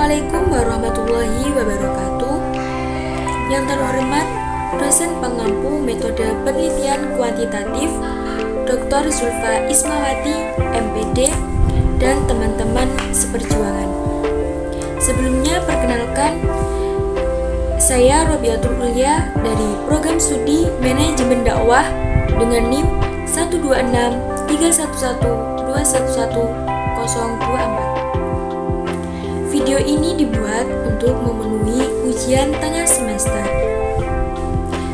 Assalamualaikum warahmatullahi wabarakatuh. Yang terhormat dosen pengampu metode penelitian kuantitatif Dr. Zulfa Ismawati, MPD, dan teman-teman seperjuangan. Sebelumnya perkenalkan, saya Robiatul Ulia dari Program Studi Manajemen Dakwah dengan NIM 12631121124. Video ini dibuat untuk memenuhi ujian tengah semester.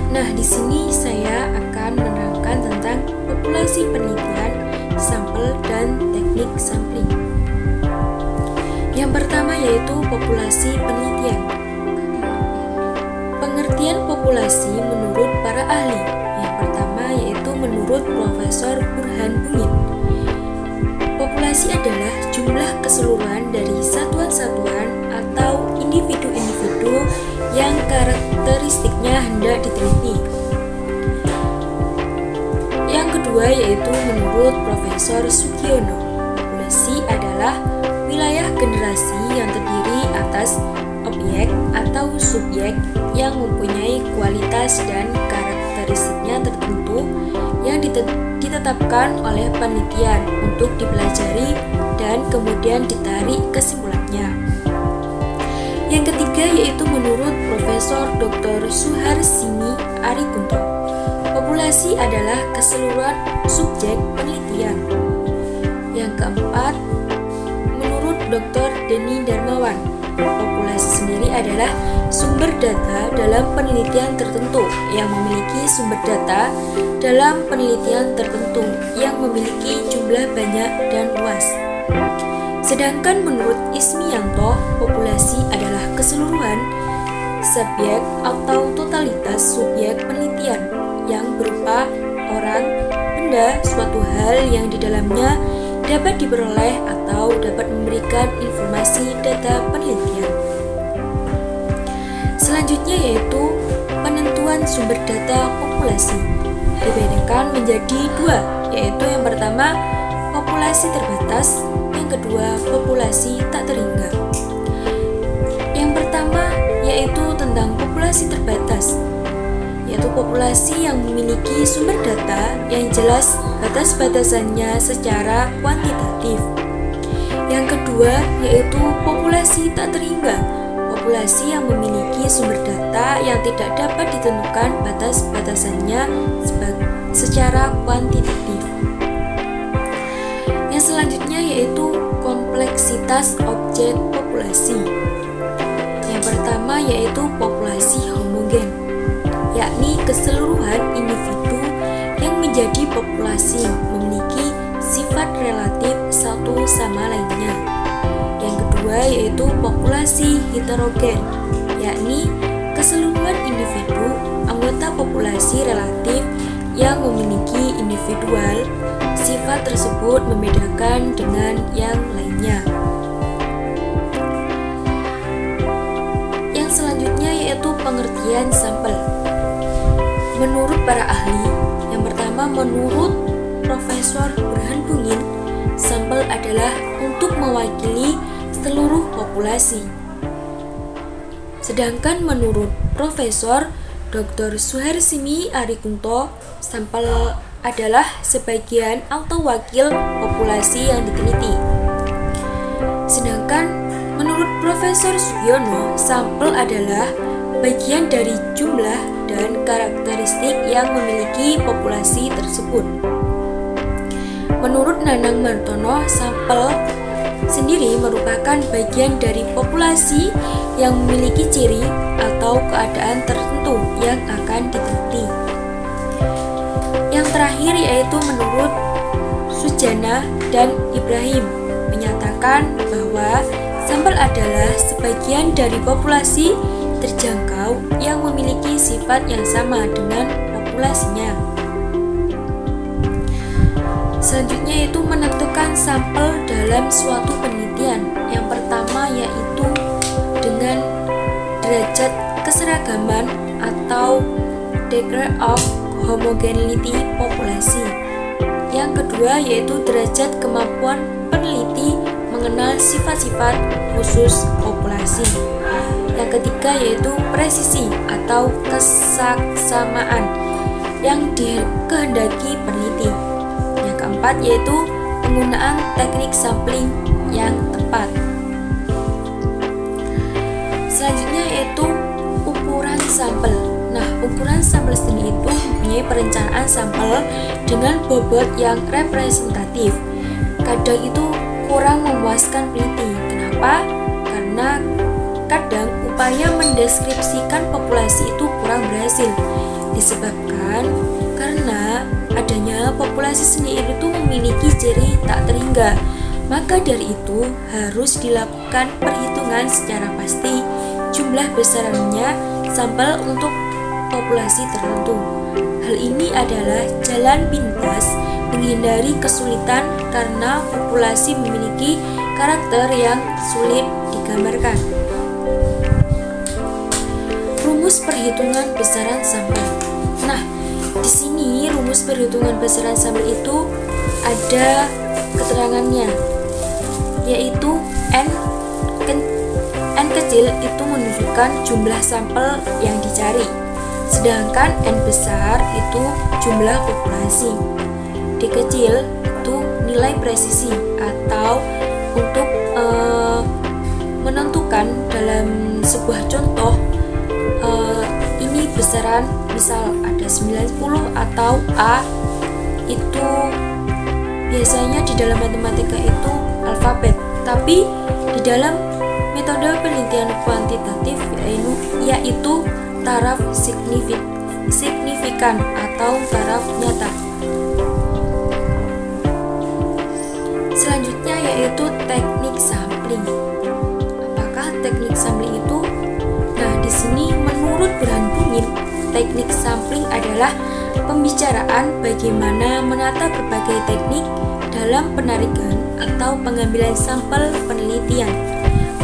Nah, di sini saya akan menerangkan tentang populasi penelitian, sampel, dan teknik sampling. Yang pertama yaitu populasi penelitian. Pengertian populasi menurut para ahli. Yang pertama yaitu menurut Profesor Burhan Bungit. Populasi adalah jumlah keseluruhan dari satuan-satuan atau individu-individu yang karakteristiknya hendak diteliti. Yang kedua yaitu menurut Profesor Sugiono. Populasi adalah wilayah generasi yang terdiri atas objek atau subjek yang mempunyai kualitas dan karakteristiknya tertentu yang ditetapkan oleh penelitian untuk dipelajari dan kemudian ditarik kesimpulannya. Yang ketiga yaitu menurut Profesor Dr. Suharsini Arikunto. Populasi adalah keseluruhan subjek penelitian. Yang keempat, menurut Dr. Denny Darmawan, populasi sendiri adalah sumber data dalam penelitian tertentu yang memiliki sumber data dalam penelitian tertentu yang memiliki jumlah banyak dan luas. Sedangkan menurut Ismianto, populasi adalah keseluruhan subjek atau totalitas subjek penelitian yang berupa orang, benda, suatu hal yang di dalamnya dapat diperoleh atau dapat memberikan informasi data penelitian. Selanjutnya yaitu penentuan sumber data populasi. Dibedakan menjadi dua, yaitu yang pertama populasi terbatas, yang kedua populasi tak terhingga. Yang pertama yaitu tentang populasi terbatas, yaitu populasi yang memiliki sumber data yang jelas batas-batasannya secara kuantitatif. Yang kedua yaitu populasi tak terhingga, populasi yang memiliki sumber data yang tidak dapat ditentukan batas-batasannya secara kuantitatif. Yang selanjutnya yaitu kompleksitas objek populasi. Yang pertama yaitu populasi homogen, yakni keseluruhan individu yang menjadi populasi memiliki sifat relatif satu sama lainnya. Yang kedua yaitu populasi heterogen, yakni keseluruhan individu anggota populasi relatif yang memiliki individual sifat tersebut membedakan dengan yang lainnya. Yang selanjutnya yaitu pengertian sampel. Menurut para ahli, yang pertama menurut Profesor Burhan Bungit, sampel adalah untuk mewakili seluruh populasi. Sedangkan menurut Profesor Dr. Suharsini Arikunto, sampel adalah sebagian atau wakil populasi yang diteliti. Sedangkan menurut Profesor Sugiono, sampel adalah bagian dari jumlah dan karakteristik yang memiliki populasi tersebut. Menurut Nanang Martono, sampel sendiri merupakan bagian dari populasi yang memiliki ciri atau keadaan tertentu yang akan diteliti. Yang terakhir yaitu menurut Sujana dan Ibrahim menyatakan bahwa sampel adalah sebagian dari populasi terjangkau yang memiliki sifat yang sama dengan populasinya. Selanjutnya yaitu menentukan sampel dalam suatu penelitian. Yang pertama yaitu dengan derajat keseragaman atau degree of homogeneity populasi. Yang kedua yaitu derajat kemampuan peneliti mengenal sifat-sifat khusus populasi. Yang ketiga yaitu presisi atau kesaksamaan yang dikehendaki peneliti. Yang keempat yaitu penggunaan teknik sampling yang tepat. Selanjutnya yaitu ukuran sampel. Nah, ukuran sampel sendiri itu mempunyai perencanaan sampel dengan bobot yang representatif. Kadang itu kurang memuaskan peneliti. Kenapa? Karena kadang upaya mendeskripsikan populasi itu kurang berhasil. Disebabkan karena adanya populasi sendiri itu memiliki ciri tak terhingga. Maka dari itu harus dilakukan perhitungan secara pasti jumlah besarannya sampel untuk populasi tertentu. Hal ini adalah jalan pintas menghindari kesulitan karena populasi memiliki karakter yang sulit digambarkan. Rumus perhitungan besaran sampel. Nah, di sini rumus perhitungan besaran sampel itu ada keterangannya, yaitu N kecil itu menunjukkan jumlah sampel yang dicari, sedangkan N besar itu jumlah populasi. D kecil itu nilai presisi atau untuk menentukan dalam sebuah contoh ini besaran, misal ada 90 atau A, itu biasanya di dalam matematika itu alfabet, tapi di dalam metode penelitian kuantitatif yaitu taraf signifikan atau taraf nyata. Selanjutnya yaitu teknik sampling. Apakah teknik sampling itu? Nah, di sini menurut Burhan Bungin, teknik sampling adalah pembicaraan bagaimana menata berbagai teknik dalam penarikan atau pengambilan sampel penelitian.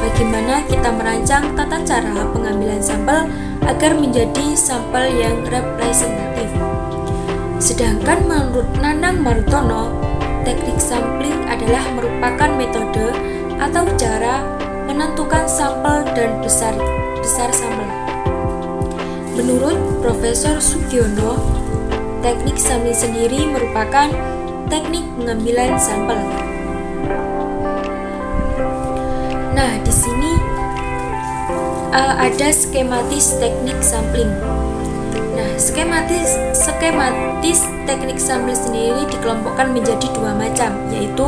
Bagaimana kita merancang tata cara pengambilan sampel agar menjadi sampel yang representatif. Sedangkan menurut Nanang Martono, teknik sampling adalah merupakan metode atau cara menentukan sampel dan besar sampel. Menurut Profesor Sugiono, teknik sampling sendiri merupakan teknik pengambilan sampel. Nah, di sini ada skematis teknik sampling. Nah, skematis teknik sampling sendiri dikelompokkan menjadi dua macam, yaitu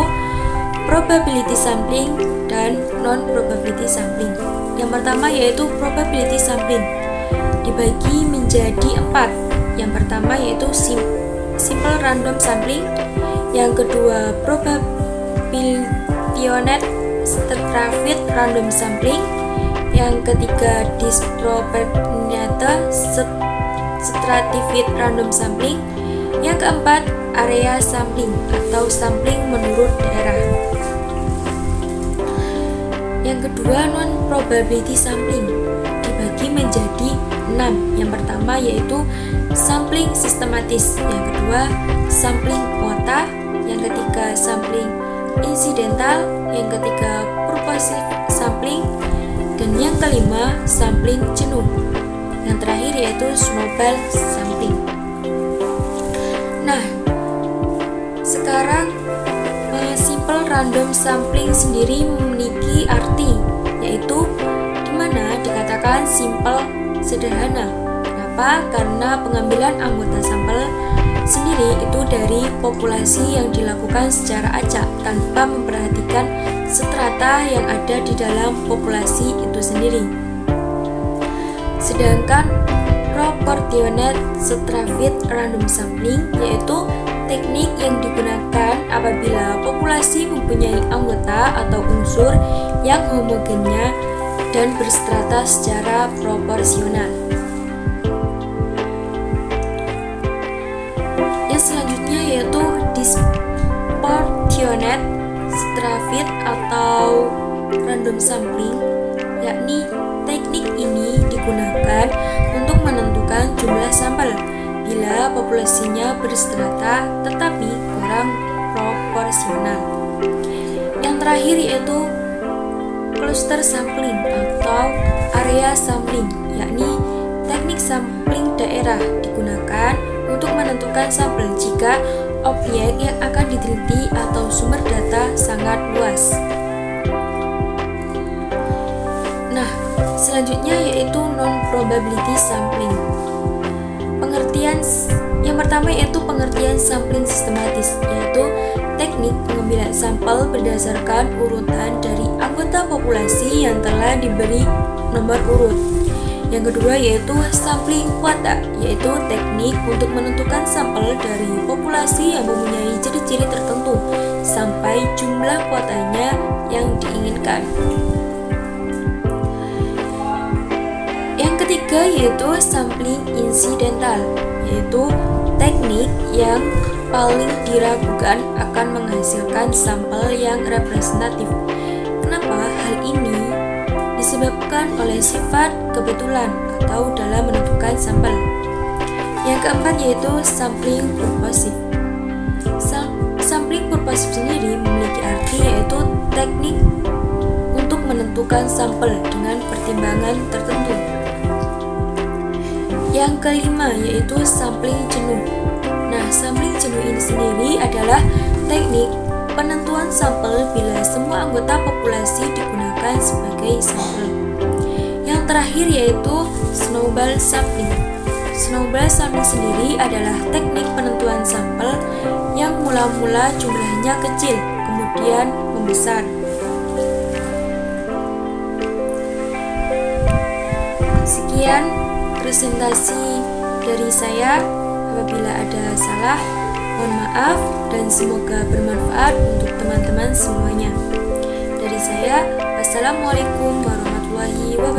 probability sampling dan non-probability sampling. Yang pertama yaitu probability sampling, dibagi menjadi 4. Yang pertama yaitu simple random sampling, yang kedua probabilistic stratified random sampling, yang ketiga disproportionate stratified random sampling, yang keempat area sampling atau sampling menurut daerah. Yang kedua non-probability sampling, dibagi menjadi 6. Yang pertama yaitu sampling sistematis, yang kedua sampling kuota, yang ketiga sampling insidental, yang ketiga purposive sampling, dan yang kelima sampling jenuh. Yang terakhir yaitu snowball sampling. Nah, sekarang simple random sampling sendiri memiliki arti, yaitu dimana dikatakan simple sederhana. Kenapa? Karena pengambilan anggota sampel sendiri itu dari populasi yang dilakukan secara acak tanpa memperhatikan strata yang ada di dalam populasi itu sendiri. Sedangkan proportionate stratified random sampling yaitu teknik yang digunakan apabila populasi mempunyai anggota atau unsur yang homogennya dan berstrata secara proporsional. Yang selanjutnya yaitu disproportionate stratified atau random sampling, yakni teknik ini digunakan untuk menentukan jumlah sampel bila populasinya berstrata tetapi kurang proporsional. Yang terakhir yaitu cluster sampling atau area sampling, yakni teknik sampling daerah digunakan untuk menentukan sampel jika objek yang akan diteliti atau sumber data sangat luas. Nah, selanjutnya yaitu non-probability sampling. Pengertian yang pertama yaitu pengertian sampling sistematis, yaitu teknik pengambilan sampel berdasarkan urutan dari anggota populasi yang telah diberi nomor urut. Yang kedua yaitu sampling kuota, yaitu teknik untuk menentukan sampel dari populasi yang mempunyai ciri-ciri tertentu sampai jumlah kuotanya yang diinginkan. Yang ketiga yaitu sampling insidental, yaitu teknik yang paling diragukan akan menghasilkan sampel yang representatif. Kenapa hal ini? Disebabkan oleh sifat kebetulan atau dalam menentukan sampel. Yang keempat yaitu sampling purposive. Sampling purposive sendiri memiliki arti yaitu teknik untuk menentukan sampel dengan pertimbangan tertentu. Yang kelima yaitu sampling jenuh. Nah, sampling jenuh ini sendiri adalah teknik penentuan sampel bila semua anggota populasi digunakan sebagai sampel. Yang terakhir yaitu snowball sampling. Snowball sampling sendiri adalah teknik penentuan sampel yang mula-mula jumlahnya kecil, kemudian membesar. Sekian presentasi dari saya. Apabila ada salah, mohon maaf dan semoga bermanfaat untuk teman-teman semuanya. Dari saya, wassalamualaikum warahmatullahi wabarakatuh.